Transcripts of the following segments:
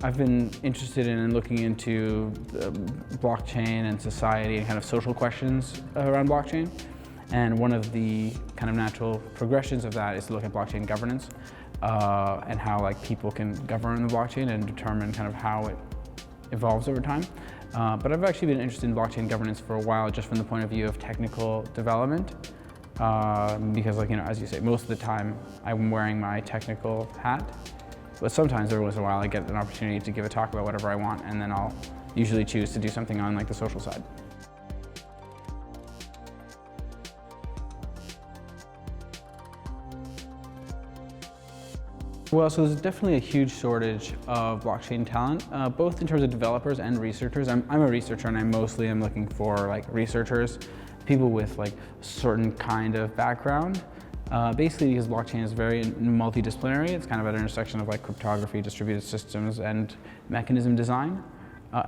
I've been interested in looking into blockchain and society and kind of social questions around blockchain. And one of the kind of natural progressions of that is to look at blockchain governance and how like people can govern the blockchain and determine kind of how it evolves over time. But I've actually been interested in blockchain governance for a while, just from the point of view of technical development. Because, like, as you say, most of the time I'm wearing my technical hat, but sometimes every once in a while I get an opportunity to give a talk about whatever I want, and then I'll usually choose to do something on like the social side. Well, so there's definitely a huge shortage of blockchain talent, both in terms of developers and researchers. I'm a researcher, and I mostly am looking for like researchers, people with like a certain kind of background. Basically, because blockchain is very multidisciplinary, it's kind of at an intersection of like cryptography, distributed systems, and mechanism design,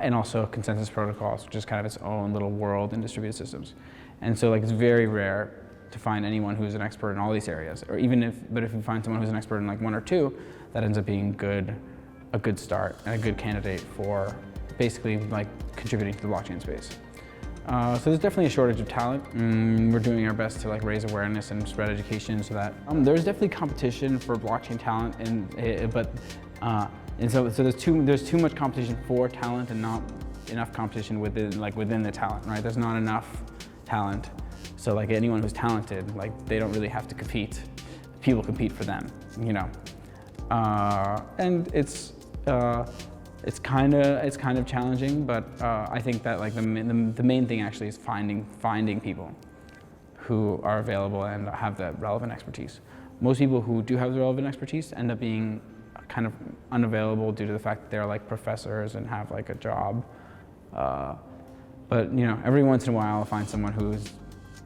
and also consensus protocols, which is kind of its own little world in distributed systems. And so like it's very rare to find anyone who's an expert in all these areas, or even if you find someone who's an expert in like one or two, that ends up being a good start and a good candidate for basically like contributing to the blockchain space. So there's definitely a shortage of talent. We're doing our best to like raise awareness and spread education so that there's definitely competition for blockchain talent, so there's too much competition for talent and not enough competition within the talent, right? There's not enough talent. So like anyone who's talented, like they don't really have to compete. People compete for them, and it's kind of challenging, but I think that like the main thing actually is finding people who are available and have that relevant expertise. Most people who do have the relevant expertise end up being kind of unavailable due to the fact that they're like professors and have like a job. But every once in a while I'll find someone who's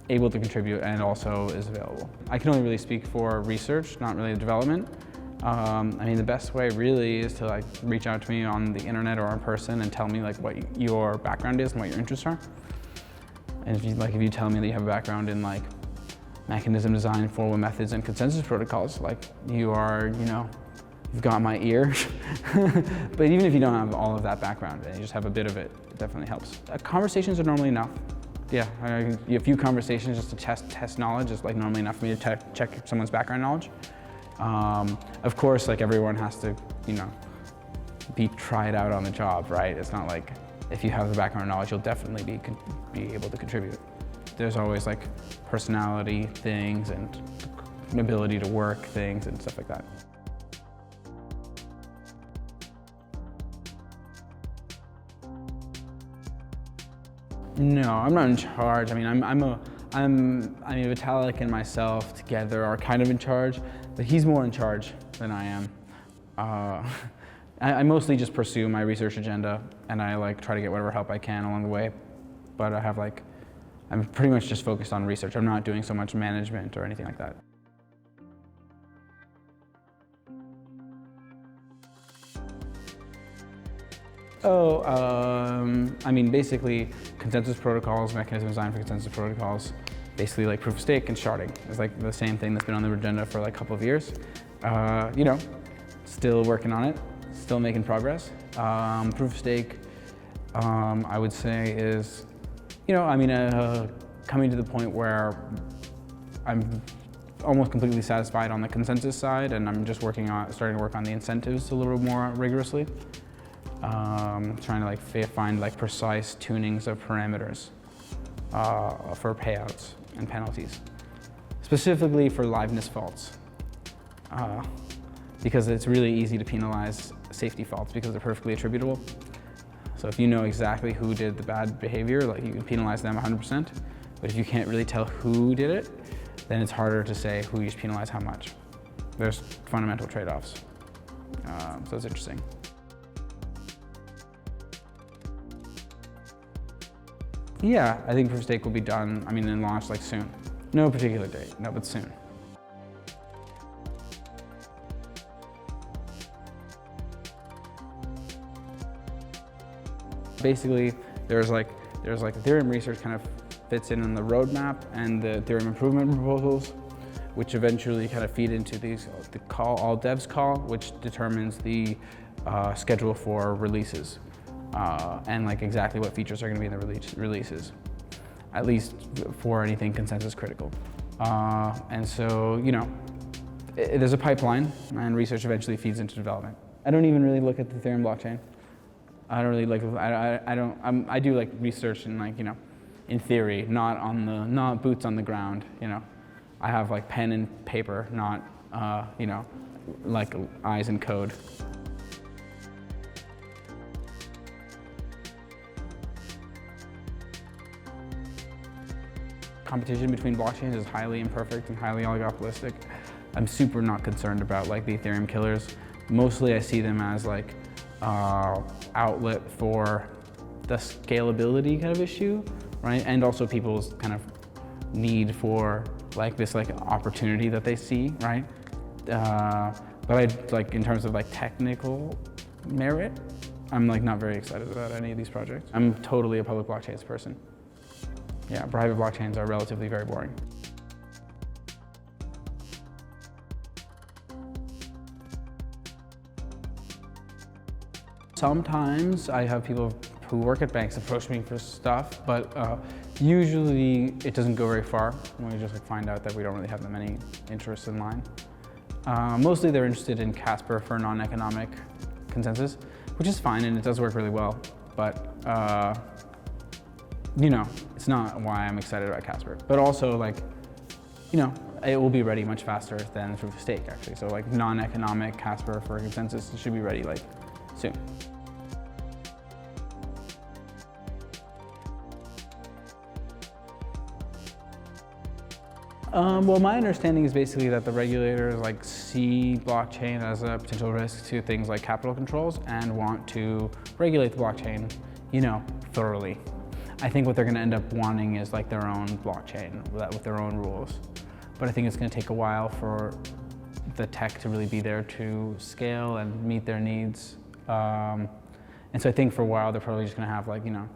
able to contribute and also is available. I can only really speak for research, not really development. The best way really is to like reach out to me on the internet or in person and tell me like what your background is and what your interests are. And if you tell me that you have a background in like mechanism design, formal methods, and consensus protocols, like you've got my ear. But even if you don't have all of that background and you just have a bit of it, it definitely helps. Conversations are normally enough. Yeah, a few conversations just to test knowledge is like normally enough for me to check someone's background knowledge. Of course, like everyone has to, be tried out on the job, right? It's not like if you have the background knowledge, you'll definitely be able to contribute. There's always like personality things and ability to work things and stuff like that. No, I'm not in charge. Vitalik and myself together are kind of in charge, but he's more in charge than I am. I mostly just pursue my research agenda, and I like try to get whatever help I can along the way. But I'm pretty much just focused on research. I'm not doing so much management or anything like that. Basically consensus protocols, mechanism design for consensus protocols, basically like proof of stake and sharding. It's like the same thing that's been on the agenda for like a couple of years. Still working on it, still making progress. Proof of stake, I would say is, coming to the point where I'm almost completely satisfied on the consensus side, and I'm just starting to work on the incentives a little more rigorously. Trying to find precise tunings of parameters for payouts and penalties, specifically for liveness faults, because it's really easy to penalize safety faults because they're perfectly attributable. So if you know exactly who did the bad behavior, you can penalize them 100%. But if you can't really tell who did it, then it's harder to say who you should penalize how much. There's fundamental trade-offs. So it's interesting. Yeah, I think proof of stake will be done, and launched soon. No particular date, no, but soon. Basically, there's Ethereum research kind of fits in on the roadmap and the Ethereum improvement proposals, which eventually kind of feed into the all devs call, which determines the schedule for releases, and like exactly what features are going to be in the releases, at least for anything consensus critical. And so, you know, there's a pipeline, and research eventually feeds into development. I don't even really look at the Ethereum blockchain. I don't really like. I do like research and, like, you know, in theory, not boots on the ground. You know, I have like pen and paper, not you know, like eyes and code. Competition between blockchains is highly imperfect and highly oligopolistic. I'm super not concerned about like the Ethereum killers. Mostly I see them as like outlet for the scalability kind of issue, right? And also people's kind of need for like this like opportunity that they see, right? But I like, in terms of like technical merit, I'm like not very excited about any of these projects. I'm totally a public blockchains person. Yeah, private blockchains are relatively very boring. Sometimes I have people who work at banks approach me for stuff, but usually it doesn't go very far. We just like find out that we don't really have that many interests in line. Mostly they're interested in Caspar for non-economic consensus, which is fine and it does work really well, but you know, it's not why I'm excited about Caspar. But also, like, you know, it will be ready much faster than proof of stake, actually. So like non-economic Caspar for consensus should be ready like soon. Well, my understanding is basically that the regulators like see blockchain as a potential risk to things like capital controls and want to regulate the blockchain, you know, thoroughly. I think what they're going to end up wanting is like their own blockchain with their own rules. But I think it's going to take a while for the tech to really be there to scale and meet their needs. And so I think for a while they're probably just going to have like, you know,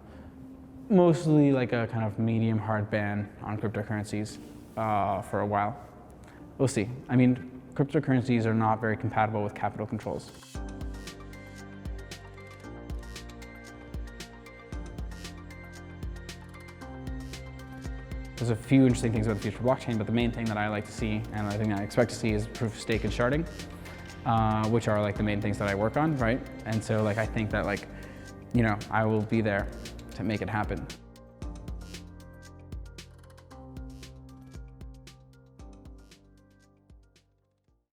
mostly like a kind of medium hard ban on cryptocurrencies for a while. We'll see. I mean, cryptocurrencies are not very compatible with capital controls. There's a few interesting things about the future of blockchain, but the main thing that I like to see, and I think I expect to see, is proof of stake and sharding, which are like the main things that I work on, right? And so like I think that, like, you know, I will be there to make it happen.